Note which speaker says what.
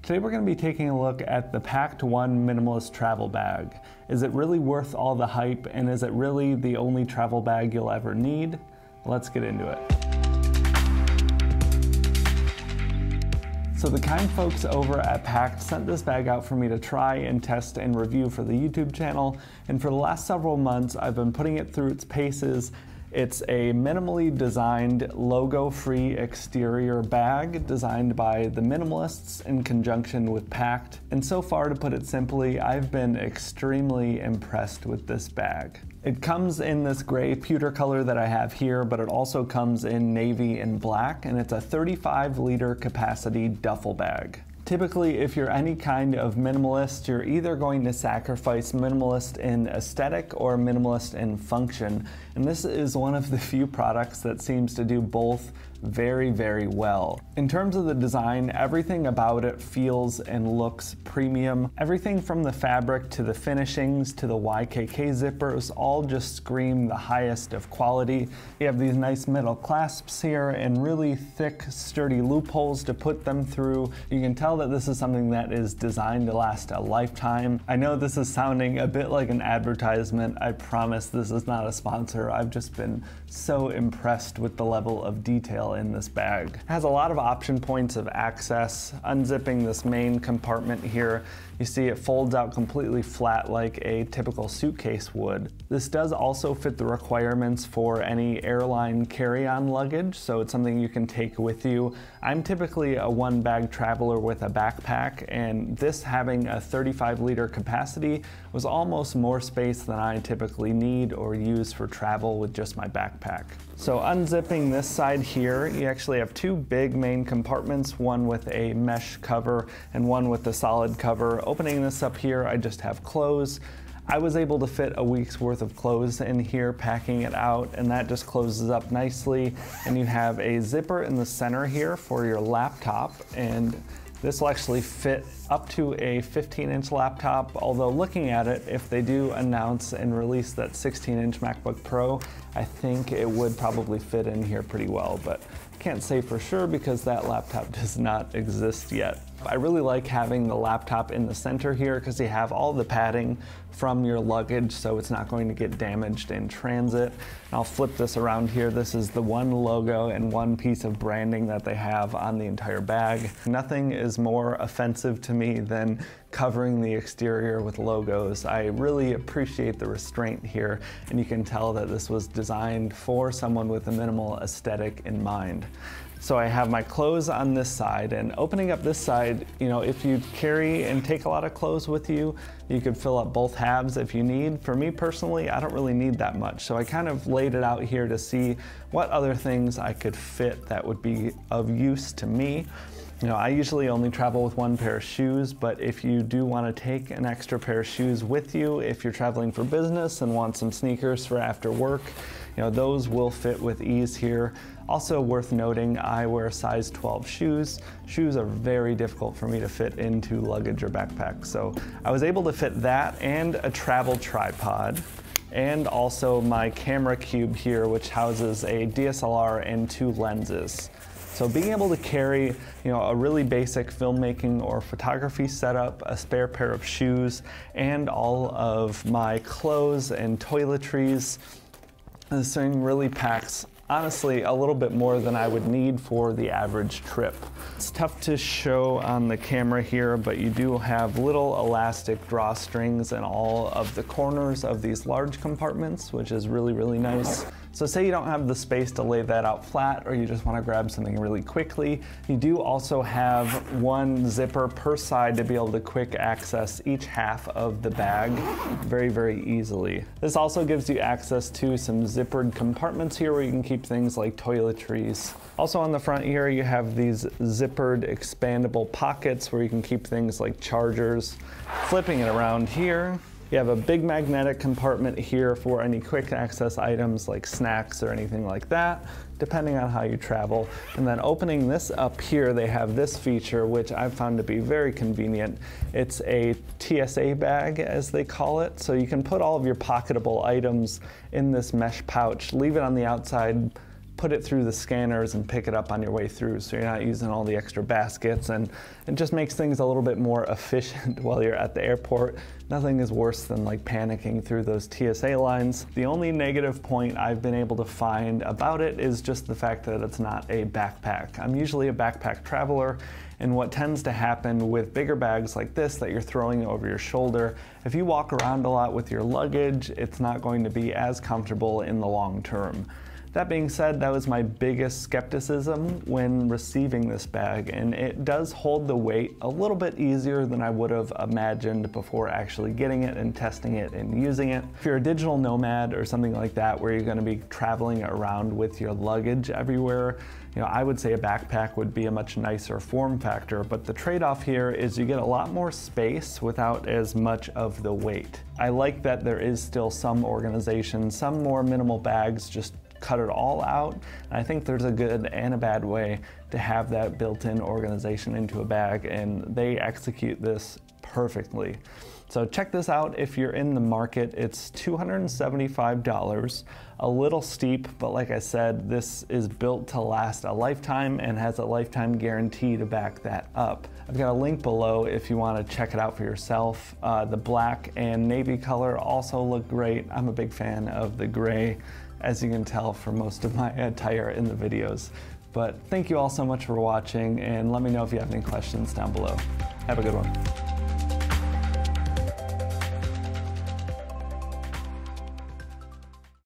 Speaker 1: Today we're going to be taking a look at the Pakt 1 Minimalist Travel Bag. Is it really worth all the hype, and is it really the only travel bag you'll ever need? Let's get into it. So the kind folks over at Pakt sent this bag out for me to try and test and review for the YouTube channel, and for the last several months I've been putting it through its paces. It's a minimally designed, logo-free exterior bag designed by the Minimalists in conjunction with Pakt. And so far, to put it simply, I've been extremely impressed with this bag. It comes in this gray pewter color that I have here, but it also comes in navy and black, and it's a 35-liter capacity duffel bag. Typically, if you're any kind of minimalist, you're either going to sacrifice minimalist in aesthetic or minimalist in function. And this is one of the few products that seems to do both very, very well. In terms of the design, everything about it feels and looks premium. Everything from the fabric to the finishings to the YKK zippers all just scream the highest of quality. You have these nice metal clasps here and really thick, sturdy loopholes to put them through. You can tell that this is something that is designed to last a lifetime. I know this is sounding a bit like an advertisement. I promise this is not a sponsor. I've just been so impressed with the level of detail in this bag. It has a lot of option points of access. Unzipping this main compartment here, you see it folds out completely flat like a typical suitcase would. This does also fit the requirements for any airline carry-on luggage, so it's something you can take with you. I'm typically a one-bag traveler with a backpack, and this having a 35-liter capacity was almost more space than I typically need or use for travel with just my backpack. So unzipping this side here, you actually have two big main compartments, one with a mesh cover and one with a solid cover. Opening this up here, I just have clothes. I was able to fit a week's worth of clothes in here, packing it out, and that just closes up nicely. And you have a zipper in the center here for your laptop, and this will actually fit up to a 15-inch laptop, although looking at it, if they do announce and release that 16-inch MacBook Pro, I think it would probably fit in here pretty well, but can't say for sure because that laptop does not exist yet. I really like having the laptop in the center here because you have all the padding from your luggage, so it's not going to get damaged in transit. And I'll flip this around here. This is the one logo and one piece of branding that they have on the entire bag. Nothing is more offensive to me than covering the exterior with logos. I really appreciate the restraint here, and you can tell that this was designed for someone with a minimal aesthetic in mind. So I have my clothes on this side, and opening up this side, you know, if you carry and take a lot of clothes with you, you could fill up both halves if you need. For me personally, I don't really need that much. So I kind of laid it out here to see what other things I could fit that would be of use to me. You know, I usually only travel with one pair of shoes, but if you do want to take an extra pair of shoes with you, if you're traveling for business and want some sneakers for after work, you know, those will fit with ease here. Also worth noting, I wear size 12 shoes. Shoes are very difficult for me to fit into luggage or backpack. So I was able to fit that and a travel tripod, and also my camera cube here, which houses a DSLR and two lenses. So being able to carry, you know, a really basic filmmaking or photography setup, a spare pair of shoes, and all of my clothes and toiletries, this thing really packs, honestly, a little bit more than I would need for the average trip. It's tough to show on the camera here, but you do have little elastic drawstrings in all of the corners of these large compartments, which is really, really nice. So say you don't have the space to lay that out flat, or you just want to grab something really quickly, you do also have one zipper per side to be able to quick access each half of the bag very, very easily. This also gives you access to some zippered compartments here where you can keep things like toiletries. Also on the front here, you have these zippered expandable pockets where you can keep things like chargers. Flipping it around here, you have a big magnetic compartment here for any quick access items like snacks or anything like that, depending on how you travel. And then opening this up here, they have this feature, which I've found to be very convenient. It's a TSA bag, as they call it. So you can put all of your pocketable items in this mesh pouch, leave it on the outside, put it through the scanners and pick it up on your way through, so you're not using all the extra baskets, and it just makes things a little bit more efficient while you're at the airport. Nothing is worse than like panicking through those TSA lines. The only negative point I've been able to find about it is just the fact that it's not a backpack. I'm usually a backpack traveler, and what tends to happen with bigger bags like this that you're throwing over your shoulder, if you walk around a lot with your luggage, it's not going to be as comfortable in the long term. That being said, that was my biggest skepticism when receiving this bag, and it does hold the weight a little bit easier than I would have imagined before actually getting it and testing it and using it. If you're a digital nomad or something like that, where you're going to be traveling around with your luggage everywhere, I would say a backpack would be a much nicer form factor, but the trade-off here is you get a lot more space without as much of the weight. I like that there is still some organization, some more minimal bags just cut it all out. And I think there's a good and a bad way to have that built-in organization into a bag, and they execute this perfectly. So check this out if you're in the market. It's $275, a little steep, but like I said, this is built to last a lifetime and has a lifetime guarantee to back that up. I've got a link below if you want to check it out for yourself. The black and navy color also look great. I'm a big fan of the gray, as you can tell from most of my attire in the videos. But thank you all so much for watching, and let me know if you have any questions down below. Have a good one.